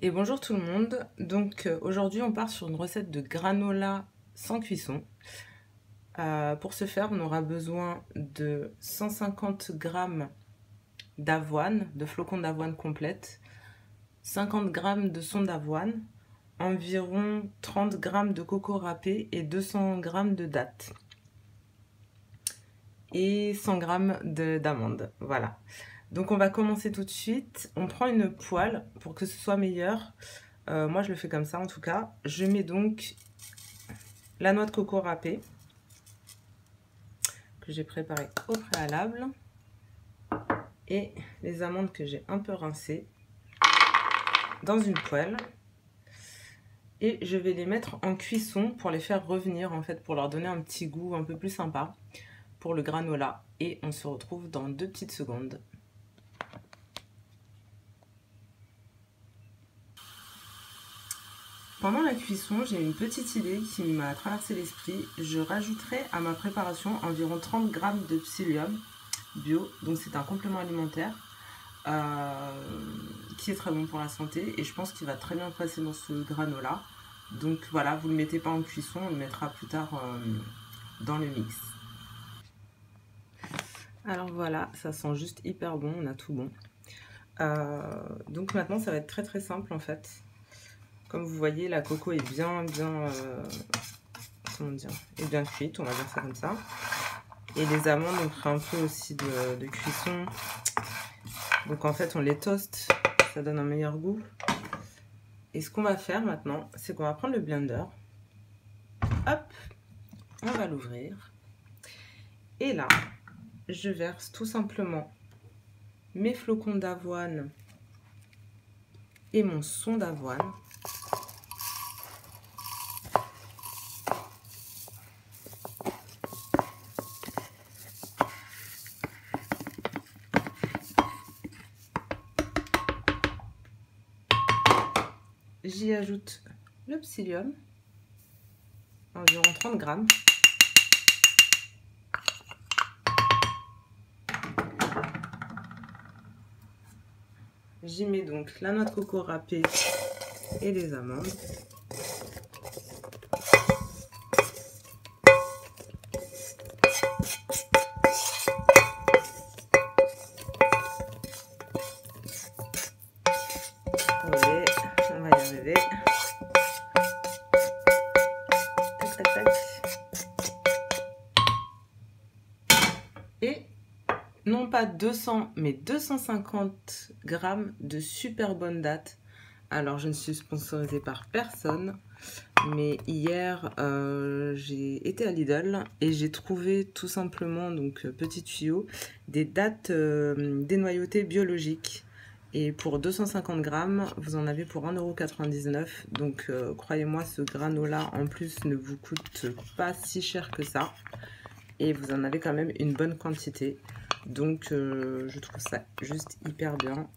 Et bonjour tout le monde, donc aujourd'hui on part sur une recette de granola sans cuisson. Pour ce faire on aura besoin de 150 g d'avoine, de flocons d'avoine complète, 50 g de son d'avoine, environ 30 g de coco râpé et 200 g de dattes. Et 100 g d'amandes, voilà. Donc on va commencer tout de suite. On prend une poêle pour que ce soit meilleur. Moi je le fais comme ça en tout cas. Je mets donc la noix de coco râpée que j'ai préparée au préalable et les amandes que j'ai un peu rincées dans une poêle. Et je vais les mettre en cuisson pour les faire revenir en fait, pour leur donner un petit goût un peu plus sympa pour le granola. Et on se retrouve dans 2 petites secondes. Pendant la cuisson, j'ai une petite idée qui m'a traversé l'esprit. Je rajouterai à ma préparation environ 30 g de psyllium bio. Donc c'est un complément alimentaire qui est très bon pour la santé. Et je pense qu'il va très bien passer dans ce granola. Donc voilà, vous ne le mettez pas en cuisson, on le mettra plus tard dans le mix. Alors voilà, ça sent juste hyper bon, on a tout bon. Donc maintenant ça va être très très simple en fait. Comme vous voyez, la coco est bien comment dire, est bien cuite, on va dire ça comme ça. Et les amandes, on fera un peu aussi de cuisson. Donc en fait, on les toast, ça donne un meilleur goût. Et ce qu'on va faire maintenant, c'est qu'on va prendre le blender. Hop, on va l'ouvrir. Et là, je verse tout simplement mes flocons d'avoine et mon son d'avoine. J'y ajoute le psyllium, environ 30 g. J'y mets donc la noix de coco râpée et les amandes. Allez, on va y arriver. Tac, tac, tac. Et non pas 200 mais 250 g de super bonnes dattes. Alors je ne suis sponsorisée par personne, mais hier j'ai été à Lidl et j'ai trouvé tout simplement, donc petit tuyau, des dattes dénoyautées biologiques. Et pour 250 g, vous en avez pour 1,99 €. Donc croyez-moi, ce granola en plus ne vous coûte pas si cher que ça. Et vous en avez quand même une bonne quantité. Donc je trouve ça juste hyper bien.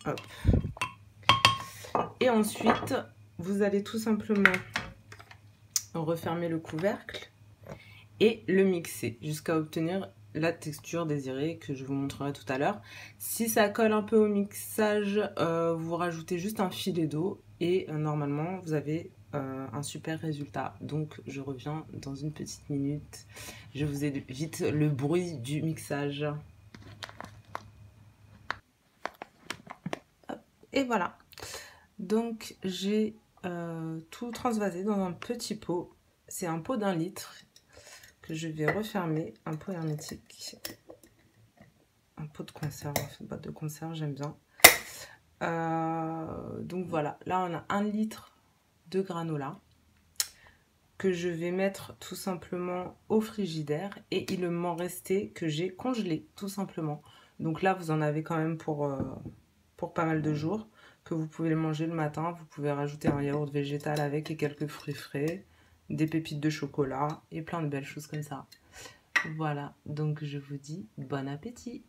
Hop. Et ensuite, vous allez tout simplement refermer le couvercle et le mixer jusqu'à obtenir la texture désirée que je vous montrerai tout à l'heure. Si ça colle un peu au mixage, vous rajoutez juste un filet d'eau et normalement vous avez un super résultat. Donc je reviens dans une petite minute. Je vous évite le bruit du mixage. Hop, et voilà. Donc j'ai tout transvasé dans un petit pot. C'est un pot d'1 litre que je vais refermer, un pot hermétique, un pot de conserve, en fait, boîte de conserve, j'aime bien. Donc voilà, là on a 1 litre de granola que je vais mettre tout simplement au frigidaire et il m'en restait que j'ai congelé tout simplement. Donc là vous en avez quand même pour pas mal de jours, que vous pouvez le manger le matin. Vous pouvez rajouter un yaourt végétal avec et quelques fruits frais, des pépites de chocolat et plein de belles choses comme ça. Voilà, donc je vous dis bon appétit!